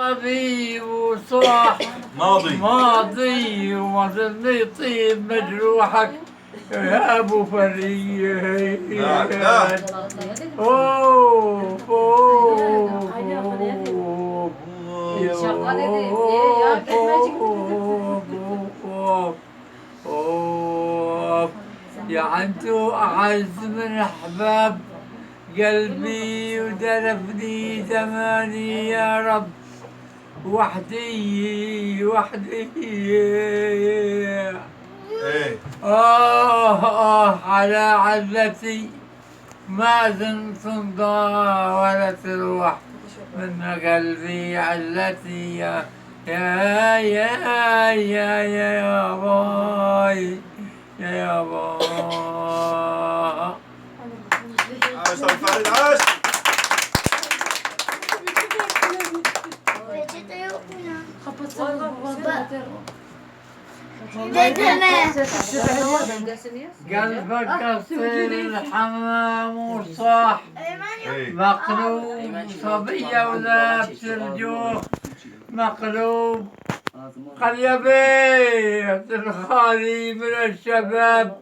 طبيب وصاح ماضي وما زلني يطيب مجروحك يا ابو فريد. اوه اوه اوه يا انتو اعز من احباب قلبي ودرفني زماني يا رب وحدي وحدي. على علتي ما زلت تمضى ولا تروح من قلبي علتي يا باي يا باي. عاش فريد عاش. قلبك قصير الحمام وصاح مقلوب صبية ولابس الجوخ مقلوب. قال يا بيت الخالي من الشباب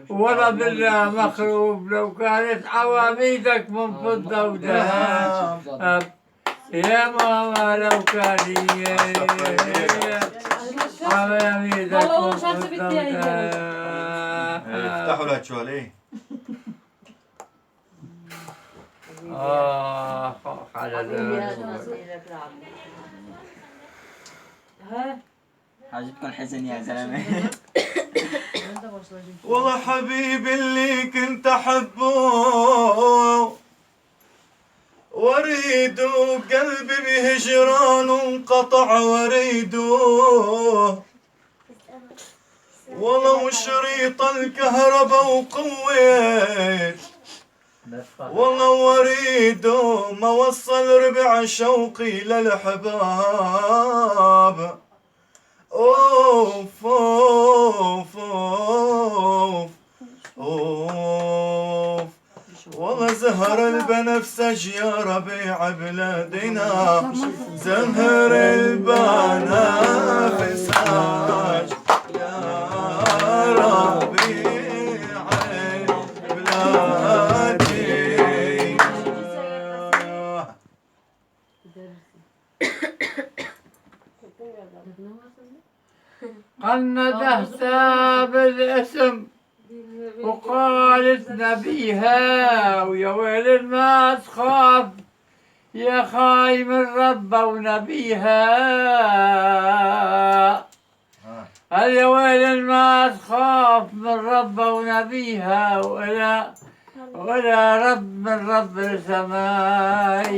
ولا بالله مخروب لو كانت عواميدك من فضة وذهب يا ماما لو كان عواميدك من فضة وذهب. افتحوا لها شوال. على ذلك عجبكم الحزن يا زلمه. والله حبيبي اللي كنت احبه وريده قلبي بهجران انقطع وريده ولو شريط الكهرباء وقويت والله وريده ما وصل ربع شوقي للحباب. اوف اوف اوف اوف والله زهر البنفسج يا ربيع بلادنا زهر البنفسج يا ربيع بلادي. قندهتها بالاسم وقالت نبيها ويا ويل ما تخاف يا خاي من ربه ونبيها. يا ويل ما تخاف من ربه ونبيها ولا رب من رب السماء.